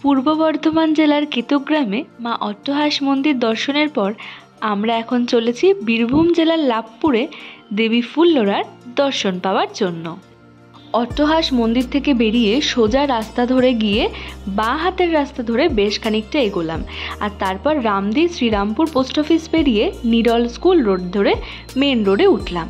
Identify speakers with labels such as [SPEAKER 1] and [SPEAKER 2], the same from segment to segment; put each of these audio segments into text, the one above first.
[SPEAKER 1] পূর্ব বর্ধমান জেলার কেতুগ্রামে মা অট্টহাস মন্দির দর্শনের পর আমরা এখন চলেছি বীরভূম জেলার লাভপুরে দেবী ফুল্লরার দর্শন পাওয়ার জন্য। অট্টহাস মন্দির থেকে বেরিয়ে সোজা রাস্তা ধরে গিয়ে বাঁ হাতের রাস্তা ধরে বেশ খানিকটা এগোলাম, আর তারপর রামদি শ্রীরামপুর পোস্ট অফিস পেরিয়ে নিডল স্কুল রোড ধরে মেন রোডে উঠলাম।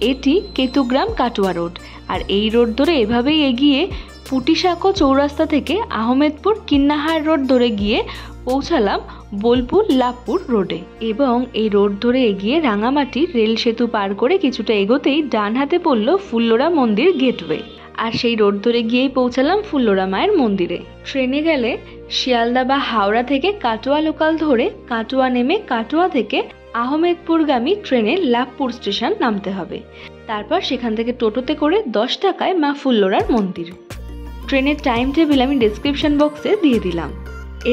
[SPEAKER 1] এটি কেতুগ্রাম কাটুয়া রোড, আর এই রোড ধরে এভাবেই এগিয়ে পুটিসাঁকো চৌরাস্তা থেকে আহমেদপুর কিন্নাহার রোড ধরে গিয়ে পৌঁছালাম বোলপুর লাভপুর রোডে। এবং এই রোড ধরে এগিয়ে রাঙামাটি রেল সেতু পার করে কিছুটা এগোতেই ডান হাতে পড়ল ফুল্লরা মন্দির গেটওয়ে, আর সেই রোড ধরে গিয়েই পৌঁছালাম ফুল্লরা মায়ের মন্দিরে। ট্রেনে গেলে শিয়ালদা বা হাওড়া থেকে কাটোয়া লোকাল ধরে কাটোয়া নেমে কাটোয়া থেকে আহমেদপুরগামী ট্রেনে লাভপুর স্টেশন নামতে হবে। তারপর সেখান থেকে টোটোতে করে 10 টাকায় মা ফুল্লরার মন্দির। ট্রেনের টাইম টেবিল আমি ডেসক্রিপশন বক্সে দিয়ে দিলাম।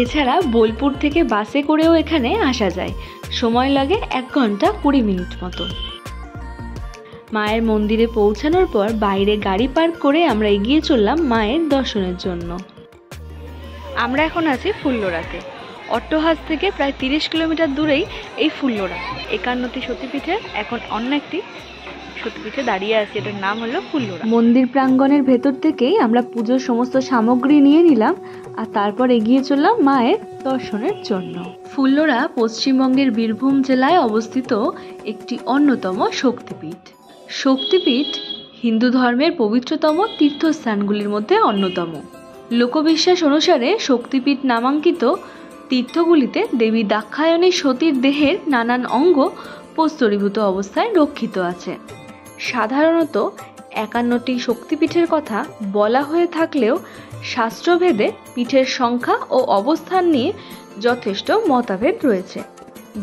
[SPEAKER 1] এছাড়া বোলপুর থেকে বাসে করেও এখানে আসা যায়, সময় লাগে 1 ঘন্টা 20 মিনিট মতো। মায়ের মন্দিরে পৌঁছানোর পর বাইরে গাড়ি পার্ক করে আমরা এগিয়ে চললাম মায়ের দর্শনের জন্য। আমরা এখন আছি ফুল্লরাতে। অট্টহাস থেকে প্রায় 30 কিলোমিটার দূরেই এই ফুল্লরা 51টি সতীপীঠের এখন অন্য একটি সতীপীঠে দাঁড়িয়ে আছে, এটার নাম হলো ফুল্লরা। মন্দির প্রাঙ্গণের ভেতর থেকেই আমরা পুজোর সমস্ত সামগ্রী নিয়ে নিলাম, আর তারপর এগিয়ে চললাম মায়ের দর্শনের জন্য। ফুল্লরা পশ্চিমবঙ্গের বীরভূম জেলায় অবস্থিত একটি অন্যতম শক্তিপীঠ। শক্তিপীঠ হিন্দু ধর্মের পবিত্রতম তীর্থস্থানগুলির মধ্যে অন্যতম। লোকবিশ্বাস অনুসারে শক্তিপীঠ নামাঙ্কিত তীর্থগুলিতে দেবী দাক্ষায়ণী সতীর দেহের নানান অঙ্গ প্রস্তরীভূত অবস্থায় রক্ষিত আছে। সাধারণত 51টি শক্তিপীঠের কথা বলা হয়ে থাকলেও শাস্ত্রভেদে পীঠের সংখ্যা ও অবস্থান নিয়ে যথেষ্ট মতভেদ রয়েছে।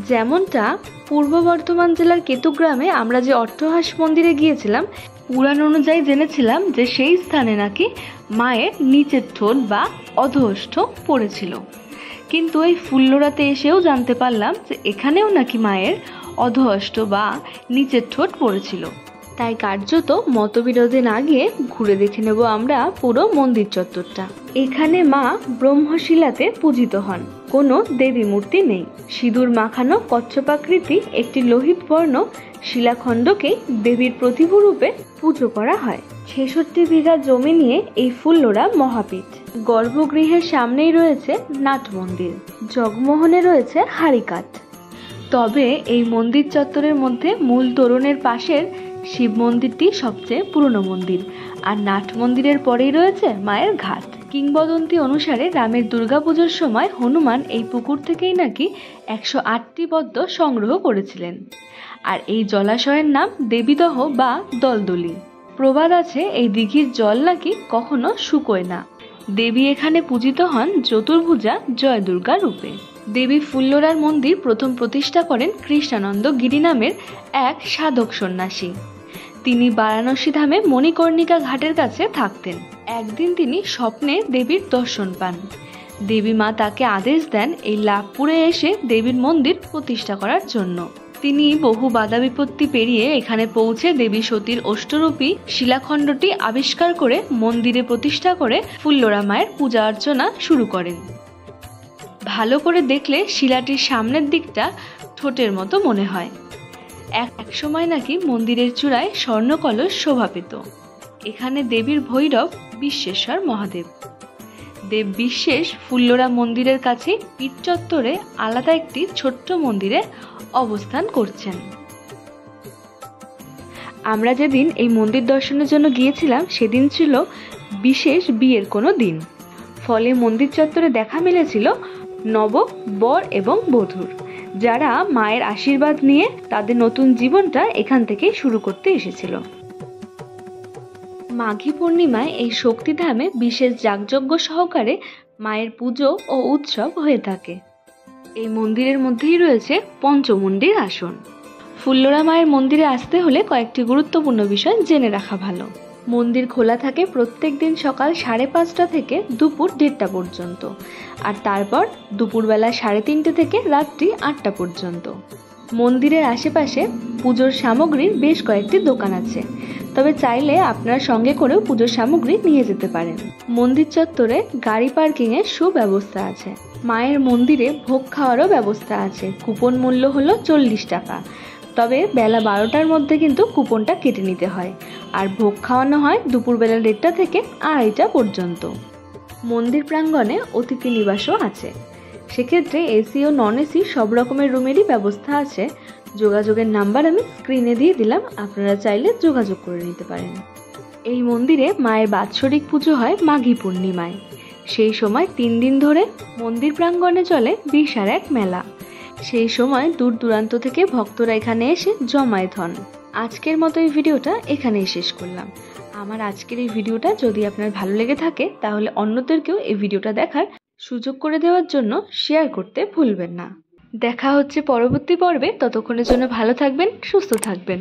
[SPEAKER 1] যেমনটা পূর্ব বর্ধমান জেলার কেতুগ্রামে আমরা যে অট্টহাস মন্দিরে গিয়েছিলাম, পুরাণ অনুযায়ী জেনেছিলাম যে সেই স্থানে নাকি মায়ের নিচের ঠোঁট বা অধোষ্ঠ পড়েছিল, কিন্তু এই ফুল্লরাতে এসেও জানতে পারলাম যে এখানেও নাকি মায়ের অধোষ্ঠ বা নিচের ঠোঁট পড়েছিল। তাই কার্যত মতবিরোধে না গিয়ে ঘুরে দেখে নেব আমরা পুরো মন্দির চত্বরটা। এখানে মা ব্রহ্মশিলাতে পূজিত হন, কোনো দেবী মূর্তি নেই। সিঁদুর মাখানো কচ্ছপাকৃতি একটি লোহিত বর্ণ শিলাখণ্ডকে দেবীর প্রতিভূ রূপে পুজো করা হয়। 66 বিঘা জমি নিয়ে এই ফুল্লরা মহাপীঠ। গর্ভগৃহের সামনেই রয়েছে নাট মন্দির, জগমোহনে রয়েছে হাড়িকাঠ। তবে এই মন্দির চত্বরের মধ্যে মূল তোরণের পাশের শিব মন্দিরটি সবচেয়ে পুরনো মন্দির, আর নাট মন্দিরের পরেই রয়েছে মায়ের ঘাট। কিংবদন্তি অনুসারে রামের দুর্গাপুজোর সময় হনুমান এই পুকুর থেকেই নাকি 108টি পদ্ম সংগ্রহ করেছিলেন, আর এই জলাশয়ের নাম দেবীদহ বা দলদলি। প্রবাদ আছে এই দিঘির জল নাকি কখনো শুকোয় না। দেবী এখানে পূজিত হন চতুর্ভুজা জয় দুর্গা রূপে। দেবী ফুল্লরার মন্দির প্রথম প্রতিষ্ঠা করেন কৃষ্ণানন্দ গিরি নামের এক সাধক সন্ন্যাসী। তিনি বারাণসী ধামে মণিকর্ণিকা ঘাটের কাছে থাকতেন। একদিন তিনি স্বপ্নে দেবীর দর্শন পান। দেবী মা তাকে আদেশ দেন এই লাভপুরে এসে দেবীর মন্দির প্রতিষ্ঠা করার জন্য। তিনি বহু বাধা বিপত্তি পেরিয়ে এখানে পৌঁছে দেবী সতীর অষ্টরূপী শিলাখণ্ডটি আবিষ্কার করে মন্দিরে প্রতিষ্ঠা করে ফুল্লরা মায়ের পূজা অর্চনা শুরু করেন। ভালো করে দেখলে শিলাটির সামনের দিকটা ঠোঁটের মতো মনে হয়। এক সময় নাকি মন্দিরের চূড়ায় স্বর্ণকলস শোভা পেত। এখানে দেবীর ভৈরব বিশ্বেশ্বর মহাদেব। দেব বিশ্বেশ ফুল্লরা মন্দিরের কাছে পীঠ চত্বরে আলাদা একটি ছোট্ট মন্দিরে অবস্থান করছেন। আমরা যেদিন এই মন্দির দর্শনের জন্য গিয়েছিলাম সেদিন ছিল বিশেষ বিয়ের কোনো দিন, ফলে মন্দির চত্বরে দেখা মিলেছিল নব বর এবং বধূর, যারা মায়ের আশীর্বাদ নিয়ে তাদের নতুন জীবনটা এখান থেকেই শুরু করতে এসেছিল। মাঘী পূর্ণিমায় এই শক্তিধামে বিশেষ যাগযজ্ঞ সহকারে মায়ের পুজো ও উৎসব হয়ে থাকে। এই মন্দিরের মধ্যেই রয়েছে পঞ্চমুণ্ডির আসন। ফুল্লরা মায়ের মন্দিরে আসতে হলে কয়েকটি গুরুত্বপূর্ণ বিষয় জেনে রাখা ভালো। মন্দির খোলা থাকে প্রত্যেক দিন সকাল 5:30 থেকে দুপুর 1:30 পর্যন্ত, আর তারপর দুপুরবেলা 3:30 থেকে রাত্রি 8টা পর্যন্ত। মন্দিরের আশেপাশে পুজোর সামগ্রীর বেশ কয়েকটি দোকান আছে, তবে চাইলে আপনারা সঙ্গে করেও পুজোর সামগ্রী নিয়ে যেতে পারেন। মন্দির চত্বরে গাড়ি পার্কিংয়ের সুব্যবস্থা আছে। মায়ের মন্দিরে ভোগ খাওয়ারও ব্যবস্থা আছে। কুপন মূল্য হলো 40 টাকা। তবে বেলা 12টার মধ্যে কিন্তু কুপনটা কেটে নিতে হয়। আর ভোগ খাওয়ানো হয় দুপুরবেলা 1:30 থেকে 2:30 পর্যন্ত। মন্দির প্রাঙ্গণে অতিথি নিবাসও আছে। সেক্ষেত্রে এসি ও নন এসি সব রকমের রুমেরই ব্যবস্থা আছে। যোগাযোগের নাম্বার আমি স্ক্রিনে দিয়ে দিলাম, আপনারা চাইলে যোগাযোগ করে নিতে পারেন। এই মন্দিরে মায়ের বাৎসরিক পুজো হয় মাঘী পূর্ণিমায়। সেই সময় 3 দিন ধরে মন্দির প্রাঙ্গণে চলে বিশাল এক মেলা। সেই সময় দূর দূরান্ত থেকে ভক্তরা এখানে এসে জমায়েত হন। আজকের মতো এই ভিডিওটা এখানেই শেষ করলাম। আমার আজকের এই ভিডিওটা যদি আপনার ভালো লেগে থাকে তাহলে অন্যদেরকেও এই ভিডিওটা দেখার সুযোগ করে দেওয়ার জন্য শেয়ার করতে ভুলবেন না। দেখা হচ্ছে পরবর্তী পর্বে। ততক্ষণের জন্য ভালো থাকবেন, সুস্থ থাকবেন।